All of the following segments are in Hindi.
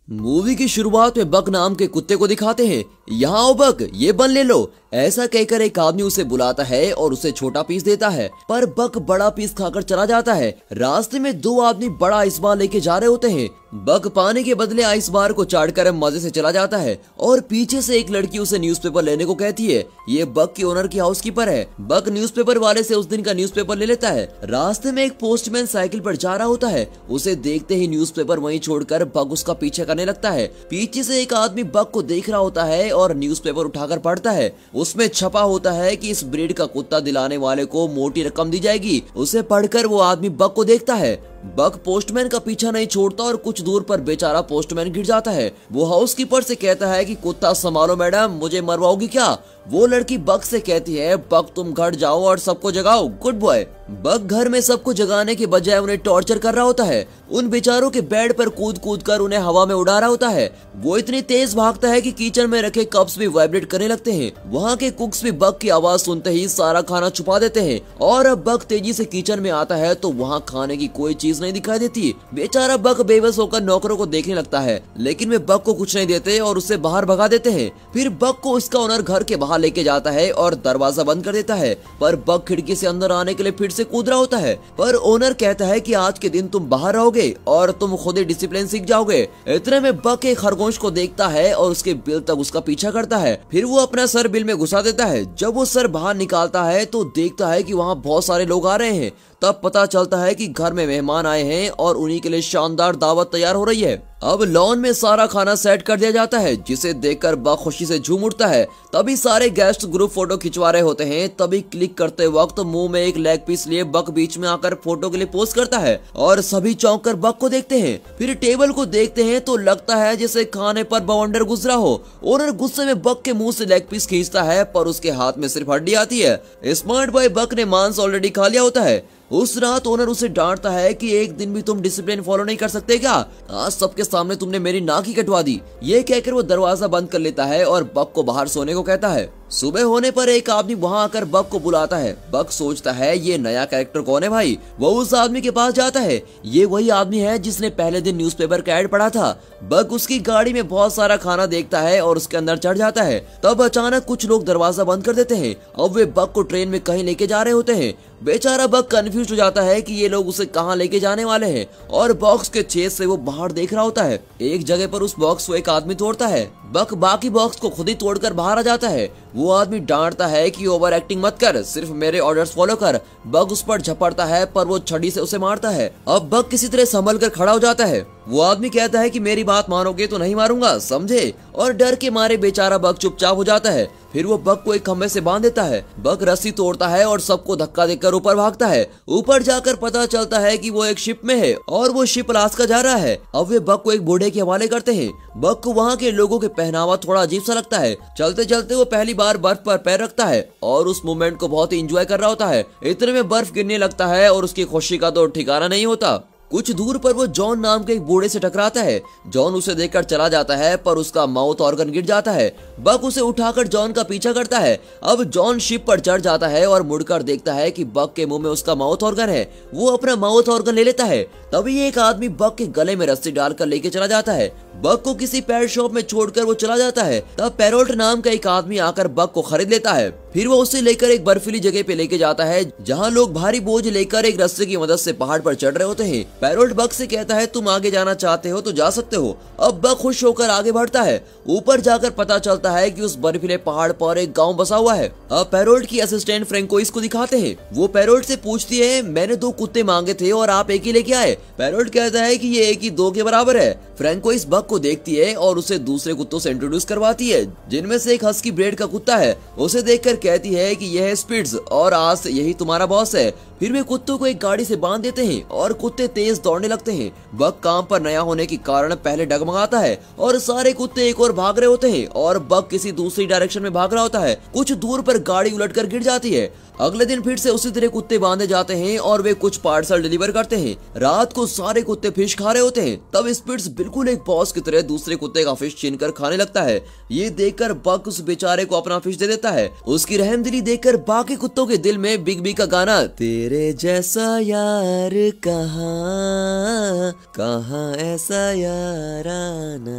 मूवी की शुरुआत में बक नाम के कुत्ते को दिखाते हैं। यहाँ आओ बक, ये बन ले लो। ऐसा कहकर एक आदमी उसे बुलाता है और उसे छोटा पीस देता है, पर बक बड़ा पीस खाकर चला जाता है। रास्ते में दो आदमी बड़ा आइस बार लेके जा रहे होते हैं। बक पाने के बदले आइस बार को चाटकर मजे से चला जाता है और पीछे से एक लड़की उसे न्यूज़पेपर लेने को कहती है। ये बक की ओनर की हाउसकीपर है। बक न्यूज़पेपर वाले से उस दिन का न्यूज़पेपर ले लेता है। रास्ते में एक पोस्टमैन साइकिल पर जा रहा होता है। उसे देखते ही न्यूज़पेपर वहीं छोड़कर बक उसका पीछे करने लगता है। पीछे से एक आदमी बक को देख रहा होता है और न्यूज़पेपर उठाकर पढ़ता है। उसमें छपा होता है कि इस ब्रीड का कुत्ता दिलाने वाले को मोटी रकम दी जाएगी। उसे पढ़कर वो आदमी बक को देखता है। बक पोस्टमैन का पीछा नहीं छोड़ता और कुछ दूर पर बेचारा पोस्टमैन गिर जाता है। वो हाउसकीपर से कहता है कि कुत्ता संभालो मैडम, मुझे मरवाओगी क्या? वो लड़की बक से कहती है, बक तुम घर जाओ और सबको जगाओ, गुड बॉय। बक घर में सबको जगाने के बजाय उन्हें टॉर्चर कर रहा होता है। उन बेचारों के बेड पर कूद कूद कर उन्हें हवा में उड़ा रहा होता है। वो इतनी तेज भागता है कि किचन में रखे कप्स भी वाइब्रेट करने लगते हैं। वहाँ के कुक्स भी बक की आवाज सुनते ही सारा खाना छुपा देते हैं और अब बक तेजी से किचन में आता है तो वहाँ खाने की कोई चीज नहीं दिखाई देती। बेचारा बक बेबस होकर नौकरों को देखने लगता है, लेकिन वे बक को कुछ नहीं देते और उसे बाहर भगा देते हैं। फिर बक को उसका ओनर घर के बाहर लेके जाता है और दरवाजा बंद कर देता है, पर बक खिड़की से अंदर आने के लिए फिर से कूद रहा होता है। पर ओनर कहता है कि आज के दिन तुम बाहर रहोगे और तुम खुद ही डिसिप्लिन सीख जाओगे। इतने में बक एक खरगोश को देखता है और उसके बिल तक उसका पीछा करता है। फिर वो अपना सर बिल में घुसा देता है। जब वो सर बाहर निकालता है तो देखता है कि वहाँ बहुत सारे लोग आ रहे हैं। तब पता चलता है कि घर में मेहमान आए हैं और उन्हीं के लिए शानदार दावत तैयार हो रही है। अब लॉन में सारा खाना सेट कर दिया जाता है, जिसे देखकर बक खुशी से झूम उठता है। तभी सारे गेस्ट ग्रुप फोटो खिंचवा रहे होते हैं। तभी क्लिक करते वक्त मुंह में एक लेग पीस लिए बक बीच में आकर फोटो के लिए पोज करता है और सभी चौंक कर बक को देखते हैं। फिर टेबल को देखते हैं तो लगता है जैसे खाने पर बवंडर गुजरा हो। ओनर गुस्से में बक के मुंह से लेग पीस खींचता है, पर उसके हाथ में सिर्फ हड्डी आती है। स्मार्ट बॉय बक ने मांस ऑलरेडी खा लिया होता है। उस रात ओनर उसे डांटता है कि एक दिन भी तुम डिसिप्लिन फॉलो नहीं कर सकते क्या? आज सबके सामने तुमने मेरी नाक ही कटवा दी। ये कहकर वो दरवाजा बंद कर लेता है और बक को बाहर सोने को कहता है। सुबह होने पर एक आदमी वहाँ आकर बक को बुलाता है। बक सोचता है ये नया कैरेक्टर कौन है भाई। वो उस आदमी के पास जाता है। ये वही आदमी है जिसने पहले दिन न्यूज़पेपर का ऐड पढ़ा था। बक उसकी गाड़ी में बहुत सारा खाना देखता है और उसके अंदर चढ़ जाता है। तब अचानक कुछ लोग दरवाजा बंद कर देते हैं। अब वे बक को ट्रेन में कहीं लेके जा रहे होते हैं। बेचारा बक कंफ्यूज हो जाता है कि ये लोग उसे कहाँ लेके जाने वाले हैं और बॉक्स के छेद से वो बाहर देख रहा होता है। एक जगह पर उस बॉक्स को एक आदमी तोड़ता है। बक बाकी बॉक्स को खुद ही तोड़कर बाहर आ जाता है। वो आदमी डांटता है कि ओवर एक्टिंग मत कर, सिर्फ मेरे ऑर्डर्स फॉलो कर। बक उस पर झपड़ता है, पर वो छड़ी से उसे मारता है। अब बक किसी तरह संभल कर खड़ा हो जाता है। वो आदमी कहता है कि मेरी बात मानोगे तो नहीं मारूंगा, समझे? और डर के मारे बेचारा बक चुपचाप हो जाता है। फिर वो बक को एक खंबे से बांध देता है। बक रस्सी तोड़ता है और सबको धक्का देकर ऊपर भागता है। ऊपर जाकर पता चलता है कि वो एक शिप में है और वो शिप अलास्का जा रहा है। अब वे बक को एक बूढ़े के हवाले करते हैं। बक को वहाँ के लोगों के पहनावा थोड़ा अजीब सा लगता है। चलते चलते वो पहली बार बर्फ पर पैर रखता है और उस मोमेंट को बहुत ही एंजॉय कर रहा होता है। इतने में बर्फ गिरने लगता है और उसकी खुशी का तो ठिकाना नहीं होता। कुछ दूर पर वो जॉन नाम के एक बूढ़े से टकराता है। जॉन उसे देखकर चला जाता है, पर उसका माउथ ऑर्गन गिर जाता है। बक उसे उठाकर जॉन का पीछा करता है। अब जॉन शिप पर चढ़ जाता है और मुड़कर देखता है कि बक के मुंह में उसका माउथ ऑर्गन है। वो अपना माउथ ऑर्गन ले लेता है। तभी एक आदमी बक के गले में रस्सी डालकर लेके चला जाता है। बक को किसी पेट शॉप में छोड़कर वो चला जाता है। तब पैरोल्ट नाम का एक आदमी आकर बक को खरीद लेता है। फिर वो उसे लेकर एक बर्फीली जगह पे लेके जाता है, जहाँ लोग भारी बोझ लेकर एक रस्से की मदद से पहाड़ पर चढ़ रहे होते हैं। पैरोल्ट बक से कहता है तुम आगे जाना चाहते हो तो जा सकते हो। अब बक खुश होकर आगे बढ़ता है। ऊपर जाकर पता चलता है कि उस बर्फीले पहाड़ पर एक गांव बसा हुआ है। अब पैरोल्ट की असिस्टेंट फ्रेंकोइस को दिखाते हैं। वो पैरोल्ट से पूछती है, मैंने 2 कुत्ते मांगे थे और आप एक ही लेके आए। पैरोल्ट कहता है कि ये एक ही 2 के बराबर है। फ्रेंकोइस बक को देखती है और उसे दूसरे कुत्तों से इंट्रोड्यूस करवाती है, जिनमें से एक हस्की ब्रीड का कुत्ता है। उसे देखकर कहती है कि यह है स्पिट्ज और आज से यही तुम्हारा बॉस है। फिर वे कुत्तों को एक गाड़ी से बांध देते हैं और कुत्ते तेज दौड़ने लगते हैं। बक काम पर नया होने के कारण पहले डगमगाता है और सारे कुत्ते एक और भाग रहे होते हैं और बक किसी दूसरी डायरेक्शन में भाग रहा होता है। कुछ दूर पर गाड़ी उलटकर गिर जाती है। अगले दिन फिर से उसी तरह कुत्ते बांधे जाते हैं और वे कुछ पार्सल डिलीवर करते हैं। रात को सारे कुत्ते फिश खा रहे होते हैं। तब स्पिट्स बिल्कुल एक बॉस की तरह दूसरे कुत्ते का फिश छीनकर खाने लगता है। ये देखकर बक उस बेचारे को अपना फिश दे देता है। उसकी रहमदिली देखकर बाकी कुत्तों के दिल में बिग बी का गाना तेरे तेरे जैसा यार कहाँ कहाँ ऐसा याराना।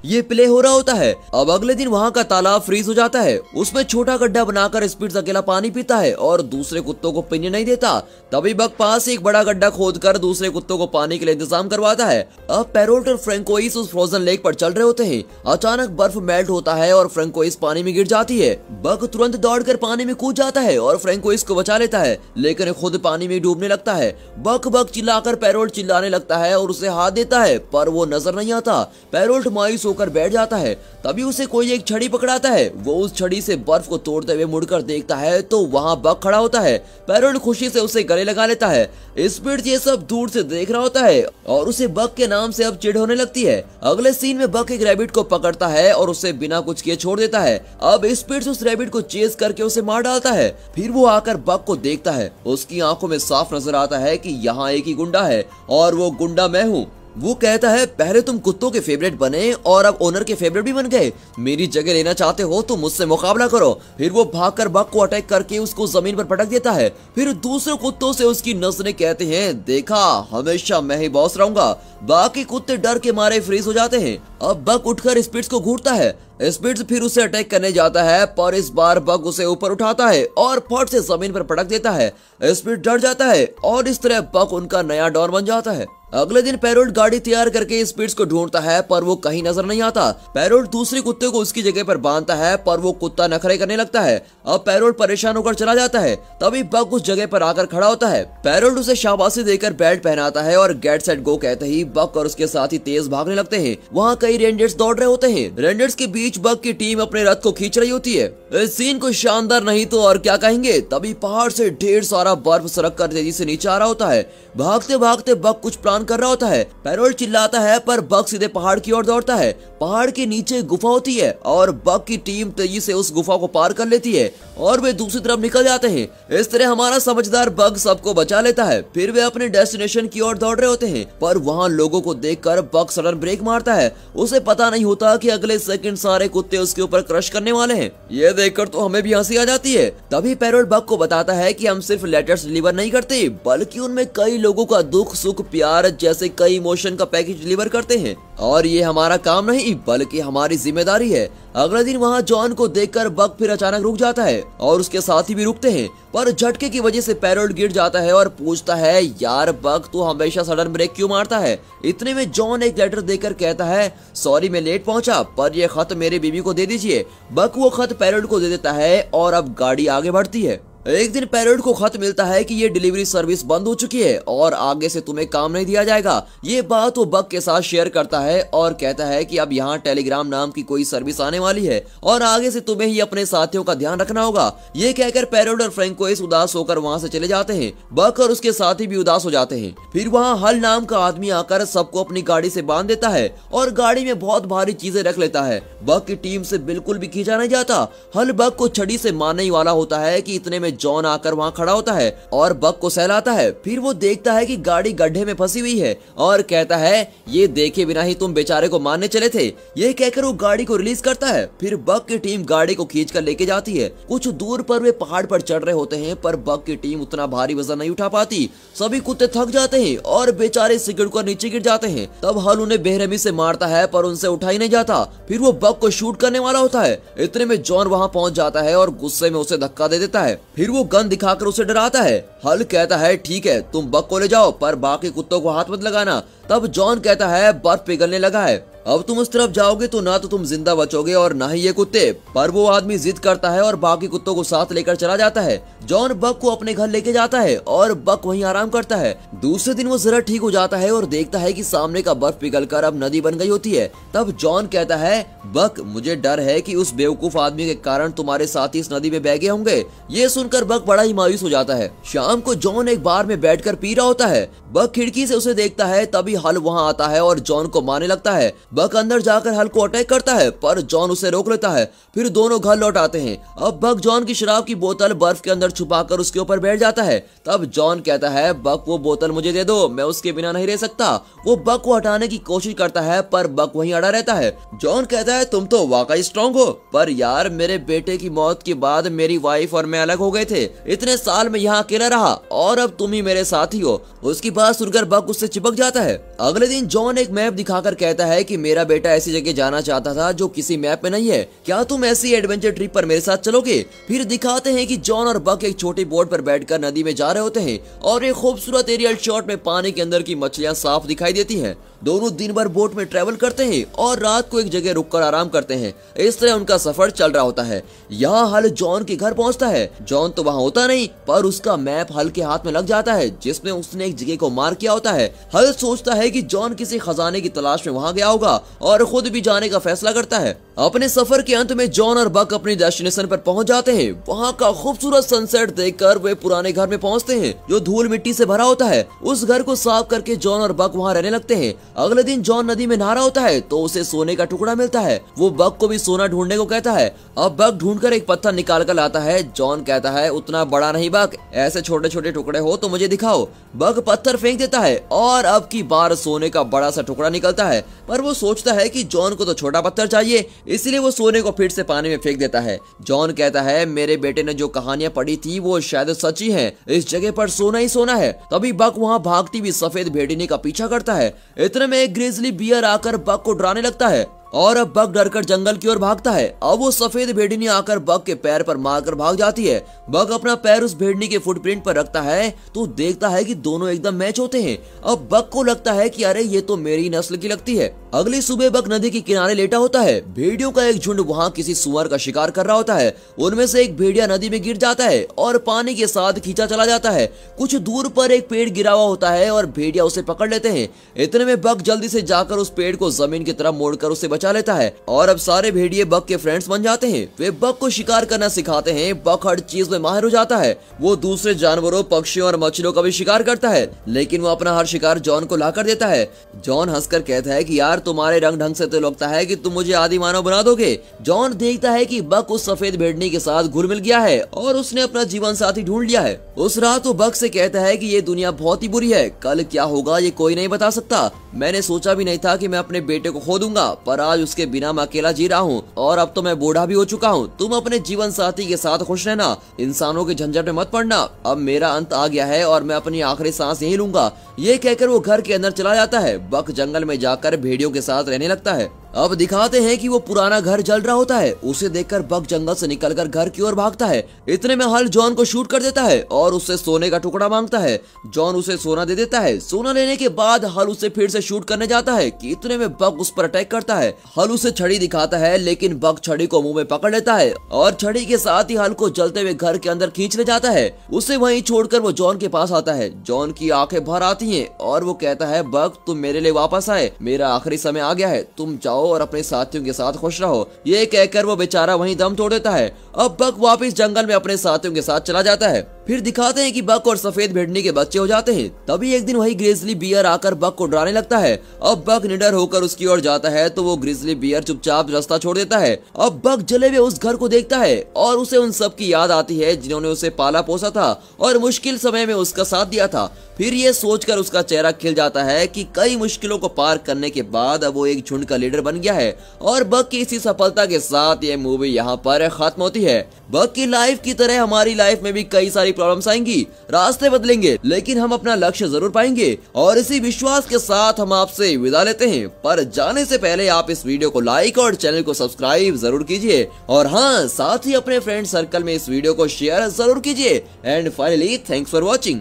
ये प्ले हो रहा होता है। अब अगले दिन वहाँ का तालाब फ्रीज हो जाता है। उसमें छोटा गड्ढा बनाकर स्पिट्स अकेला पानी पीता है और दूसरे कुत्तों को पीने नहीं देता। तभी बक पास एक बड़ा गड्ढा खोदकर दूसरे कुत्तों को पानी के लिए इंतजाम करवाता है। अब पैरोट और फ्रैंकोइस उस फ्रोजन लेक पर चल रहे होते हैं। अचानक बर्फ मेल्ट होता है और फ्रैंकोइस पानी में गिर जाती है। बक तुरंत दौड़कर पानी में कूद जाता है और फ्रैंकोइस को बचा लेता है, लेकिन खुद पानी में डूबने लगता है। बक बक चिल्लाकर पैरोट चिल्लाने लगता है और उसे हाथ देता है, पर वो नजर नहीं आता। पैरोट मायूस होकर बैठ जाता है। तभी उसे कोई एक छड़ी पकड़ाता है। वो उस छड़ी से बर्फ को तोड़ते हुए मुड़कर देखता है तो वहाँ बक खड़ा होता है। पैरोट खुशी से उसे गले लगा लेता है। स्पिट्स ये सब दूर से देख रहा होता है और उसे बक के नाम से अब चिढ़ होने लगती है। अगले सीन में बक एक रैबिट को पकड़ता है और उसे बिना कुछ किए छोड़ देता है। अब स्पिट्स उस रैबिट को चेस करके उसे मार डालता है। फिर वो आकर बक को देखता है। उसकी आंखों में साफ नजर आता है कि यहाँ एक ही गुंडा है और वो गुंडा मैं हूँ। वो कहता है पहले तुम कुत्तों के फेवरेट बने और अब ओनर के फेवरेट भी बन गए। मेरी जगह लेना चाहते हो तो मुझसे मुकाबला करो। फिर वो भागकर बक को अटैक करके उसको जमीन पर पटक देता है। फिर दूसरे कुत्तों से उसकी नस्लें कहते हैं देखा हमेशा मैं ही बॉस रहूंगा। बाकी कुत्ते डर के मारे फ्रीज हो जाते हैं। अब बक उठकर स्पिट्स को घूरता है। स्पिट्स फिर उसे अटैक करने जाता है, पर इस बार बक उसे ऊपर उठाता है और फट से जमीन पर पटक देता है। स्पिट्स डर जाता है और इस तरह बक उनका नया डॉन बन जाता है। अगले दिन पैरोट गाड़ी तैयार करके स्पिट्स को ढूंढता है, पर वो कहीं नजर नहीं आता। पैरोट दूसरे कुत्ते को उसकी जगह पर बांधता है, पर वो कुत्ता नखरे करने लगता है। अब पैरोट परेशान होकर चला जाता है। तभी बक उस जगह पर आकर खड़ा होता है। पैरोट उसे शाबाशी देकर बैट पहनाता है और गेट सेट गो कहते ही बक और उसके साथी तेज भागने लगते हैं। वहाँ कई रेंजर्स दौड़ रहे होते हैं। रेंजर्स के बीच बक की टीम अपने रथ को खींच रही होती है। इस सीन को शानदार नहीं तो और क्या कहेंगे। तभी पहाड़ से ढेर सारा बर्फ सरक कर तेजी से नीचे आ रहा होता है। भागते भागते बक कुछ प्लान कर रहा होता है। पैरोट चिल्लाता है, पर बक सीधे पहाड़ की ओर दौड़ता है। पहाड़ के नीचे गुफा होती है और बक की टीम तेजी से उस गुफा को पार कर लेती है और वे दूसरी तरफ निकल जाते हैं। इस तरह हमारा समझदार बक सबको बचा लेता है। फिर वे अपने डेस्टिनेशन की ओर दौड़ रहे होते हैं, पर वहाँ लोगों को देखकर बक सडन ब्रेक मारता है। उसे पता नहीं होता कि अगले सेकंड सारे कुत्ते उसके ऊपर क्रश करने वाले हैं। ये देखकर तो हमें भी हंसी आ जाती है। तभी पैरोट बक को बताता है कि हम सिर्फ लेटर्स डिलीवर नहीं करते, बल्कि उनमें कई लोगों का दुख सुख प्यार जैसे कई इमोशन का पैकेज डिलीवर करते हैं और ये हमारा काम नहीं बल्कि हमारी जिम्मेदारी है। अगले दिन वहाँ जॉन को देखकर बक फिर अचानक रुक जाता है और उसके साथी भी रुकते हैं, पर झटके की वजह से पैरोट गिर जाता है और पूछता है यार बक तू हमेशा सडन ब्रेक क्यों मारता है। इतने में जॉन एक लेटर देकर कहता है सॉरी मैं लेट पहुंचा, पर यह खत मेरे बीवी को दे दीजिए। बक वो खत पैरोट को दे देता है और अब गाड़ी आगे बढ़ती है। एक दिन पैरोट को खत मिलता है कि ये डिलीवरी सर्विस बंद हो चुकी है और आगे से तुम्हें काम नहीं दिया जाएगा। ये बात वो बक के साथ शेयर करता है और कहता है कि अब यहाँ टेलीग्राम नाम की कोई सर्विस आने वाली है और आगे से तुम्हें ही अपने साथियों का ध्यान रखना होगा। ये कहकर पैरोट और फ्रैंकोइस उदास होकर वहाँ से चले जाते हैं। बक और उसके साथी भी उदास हो जाते हैं। फिर वहाँ हल नाम का आदमी आकर सबको अपनी गाड़ी से बांध देता है और गाड़ी में बहुत भारी चीजें रख लेता है। बक की टीम से बिल्कुल भी खींचा नहीं जाता। हल बक को छड़ी से मारने वाला होता है कि इतने में जॉन आकर वहाँ खड़ा होता है और बक को सहलाता है। फिर वो देखता है कि गाड़ी गड्ढे में फंसी हुई है और कहता है ये देखे बिना ही तुम बेचारे को मारने चले थे। ये कहकर वो गाड़ी को रिलीज करता है। फिर बक की टीम गाड़ी को खींचकर लेके जाती है। कुछ दूर पर वे पहाड़ पर चढ़ रहे होते हैं, पर बक की टीम उतना भारी वजन नहीं उठा पाती। सभी कुत्ते थक जाते हैं और बेचारे सिगड़ कर नीचे गिर जाते हैं। तब हल उन्हें बेरहमी से मारता है, पर उनसे उठा ही नहीं जाता। फिर वो बक को शूट करने वाला होता है। इतने में जॉन वहाँ पहुंच जाता है और गुस्से में उसे धक्का दे देता है। फिर वो गन दिखाकर उसे डराता है। हल कहता है ठीक है तुम बक को ले जाओ, पर बाकी कुत्तों को हाथ मत लगाना। तब जॉन कहता है बर्फ पिघलने लगा है, अब तुम उस तरफ जाओगे तो ना तो तुम जिंदा बचोगे और ना ही ये कुत्ते। पर वो आदमी जिद करता है और बाकी कुत्तों को साथ लेकर चला जाता है। जॉन बक को अपने घर लेके जाता है और बक वहीं आराम करता है। दूसरे दिन वो जरा ठीक हो जाता है और देखता है कि सामने का बर्फ पिघलकर अब नदी बन गई होती है। तब जॉन कहता है बक मुझे डर है कि उस बेवकूफ आदमी के कारण तुम्हारे साथी इस नदी में बह गए होंगे। ये सुनकर बक बड़ा ही मायूस हो जाता है। शाम को जॉन एक बार में बैठकर पी रहा होता है। बक खिड़की से उसे देखता है। तभी हल वहाँ आता है और जॉन को मारने लगता है। बक अंदर जाकर हल को अटैक करता है, पर जॉन उसे रोक लेता है। फिर दोनों घर लौट आते हैं। अब बक जॉन की शराब की बोतल बर्फ के अंदर छुपाकर उसके ऊपर बैठ जाता है। तब जॉन कहता है बक वो बोतल मुझे दे दो, मैं उसके बिना नहीं रह सकता। वो बक को हटाने की कोशिश करता है पर बक वहीं अड़ा रहता है। जॉन कहता है तुम तो वाकई स्ट्रांग हो, पर यार मेरे बेटे की मौत के बाद मेरी वाइफ और मैं अलग हो गए थे, इतने साल में यहाँ अकेला रहा और अब तुम ही मेरे साथी हो। उसकी बात सुनकर बक उससे चिपक जाता है। अगले दिन जॉन एक मैप दिखाकर कहता है कि मेरा बेटा ऐसी जगह जाना चाहता था जो किसी मैप में नहीं है, क्या तुम ऐसी एडवेंचर ट्रिप पर मेरे साथ चलोगे। फिर दिखाते हैं कि जॉन और बक एक छोटी बोट पर बैठकर नदी में जा रहे होते हैं और एक खूबसूरत एरियल शॉट में पानी के अंदर की मछलियां साफ दिखाई देती हैं। दोनों दिन भर बोट में ट्रेवल करते हैं और रात को एक जगह रुककर आराम करते हैं। इस तरह उनका सफर चल रहा होता है। यहाँ हल जॉन के घर पहुँचता है। जॉन तो वहाँ होता नहीं, पर उसका मैप हल के हाथ में लग जाता है जिसमें उसने एक जगह को मार्क किया होता है। हल सोचता है कि जॉन किसी खजाने की तलाश में वहाँ गया होगा और खुद भी जाने का फैसला करता है। अपने सफर के अंत में जॉन और बक अपनी डेस्टिनेशन पर पहुंच जाते हैं। वहाँ का खूबसूरत सनसेट देखकर वे पुराने घर में पहुंचते हैं जो धूल मिट्टी से भरा होता है। उस घर को साफ करके जॉन और बक वहाँ रहने लगते हैं। अगले दिन जॉन नदी में नहा रहा होता है तो उसे सोने का टुकड़ा मिलता है। वो बक को भी सोना ढूंढने को कहता है। अब बक ढूंढकर एक पत्थर निकाल कर लाता है। जॉन कहता है उतना बड़ा नहीं बक, ऐसे छोटे छोटे टुकड़े हो तो मुझे दिखाओ। बक पत्थर फेंक देता है और अब की बार सोने का बड़ा सा टुकड़ा निकलता है, पर वो सोचता है कि जॉन को तो छोटा पत्थर चाहिए, इसलिए वो सोने को फिर से पानी में फेंक देता है। जॉन कहता है मेरे बेटे ने जो कहानियां पढ़ी थी वो शायद सच्ची हैं, इस जगह पर सोना ही सोना है। तभी बक वहाँ भागती हुई सफेद भेड़िनी का पीछा करता है। इतने में एक ग्रिजली बियर आकर बक को डराने लगता है और अब बक डरकर जंगल की ओर भागता है। अब वो सफेद भेड़िनी आकर बक के पैर पर मारकर भाग जाती है। बक अपना पैर उस भेड़िनी के फुटप्रिंट पर रखता है तो देखता है कि दोनों एकदम मैच होते हैं। अब बक को लगता है कि अरे ये तो मेरी नस्ल की लगती है। अगली सुबह बक नदी के किनारे लेटा होता है। भेड़ियों का एक झुंड वहाँ किसी सुअर का शिकार कर रहा होता है। उनमें से एक भेड़िया नदी में गिर जाता है और पानी के साथ खींचा चला जाता है। कुछ दूर पर एक पेड़ गिरा हुआ होता है और भेड़िया उसे पकड़ लेते हैं। इतने में बक जल्दी से जाकर उस पेड़ को जमीन की तरफ मोड़कर उसे बचा लेता है और अब सारे भेड़िए बक के फ्रेंड्स बन जाते हैं। वे बक को शिकार करना सिखाते हैं। बक हर चीज में माहिर हो जाता है। वो दूसरे जानवरों, पक्षियों और मछलियों का भी शिकार करता है, लेकिन वो अपना हर शिकार जॉन को लाकर देता है। जॉन हंसकर कहता है कि यार तुम्हारे रंग ढंग से तो लगता है कि तुम मुझे आदि मानव बना दोगे। जॉन देखता है कि बक उस सफेद भेड़नी के साथ घुल मिल गया है और उसने अपना जीवन साथी ढूंढ लिया है। उस रात वो बक से कहता है कि ये दुनिया बहुत ही बुरी है, कल क्या होगा ये कोई नहीं बता सकता। मैंने सोचा भी नहीं था कि मैं अपने बेटे को खो दूंगा, पर आज उसके बिना मैं अकेला जी रहा हूँ और अब तो मैं बूढ़ा भी हो चुका हूँ। तुम अपने जीवन साथी के साथ खुश रहना, इंसानों के झंझट में मत पड़ना। अब मेरा अंत आ गया है और मैं अपनी आखिरी सांस यही लूंगा। ये कहकर वो घर के अंदर चला जाता है। बक जंगल में जाकर भेड़ियों के साथ रहने लगता है। अब दिखाते हैं कि वो पुराना घर जल रहा होता है। उसे देखकर बक जंगल से निकलकर घर की ओर भागता है। इतने में हल जॉन को शूट कर देता है और उससे सोने का टुकड़ा मांगता है। जॉन उसे सोना दे देता है। सोना लेने के बाद हल उसे फिर से शूट करने जाता है कि इतने में बक उस पर अटैक करता है। हल उसे छड़ी दिखाता है, लेकिन बक छड़ी को मुंह में पकड़ लेता है और छड़ी के साथ ही हल को जलते हुए घर के अंदर खींच ले जाता है। उसे वहीं छोड़कर वो जॉन के पास आता है। जॉन की आंखें भर आती हैं और वो कहता है बक तुम मेरे लिए वापस आए, मेरा आखिरी समय आ गया है, तुम जाओ और अपने साथियों के साथ खुश रहो। ये कहकर वो बेचारा वहीं दम तोड़ देता है। अब बक वापस जंगल में अपने साथियों के साथ चला जाता है। फिर दिखाते हैं कि बक और सफेद भेड़नी के बच्चे हो जाते हैं। तभी एक दिन वही ग्रिजली बियर आकर बक को डराने लगता है। अब बक निडर होकर उसकी ओर जाता है तो वो ग्रिजली बियर चुपचाप रास्ता छोड़ देता है। अब बक जले हुए उस घर को देखता है और उसे उन सब की याद आती है जिन्होंने उसे पाला पोसा था और मुश्किल समय में उसका साथ दिया था। फिर ये सोचकर उसका चेहरा खिल जाता है कि कई मुश्किलों को पार करने के बाद अब वो एक झुंड का लीडर बन गया है। और बक की इसी सफलता के साथ ये मूवी यहाँ पर खत्म होती है। बक की लाइफ की तरह हमारी लाइफ में भी कई सारी प्रॉब्लम्स आएंगी, रास्ते बदलेंगे, लेकिन हम अपना लक्ष्य जरूर पाएंगे। और इसी विश्वास के साथ हम आपसे विदा लेते हैं। पर जाने से पहले आप इस वीडियो को लाइक और चैनल को सब्सक्राइब जरूर कीजिए और हाँ, साथ ही अपने फ्रेंड सर्कल में इस वीडियो को शेयर जरूर कीजिए। And finally thanks for watching.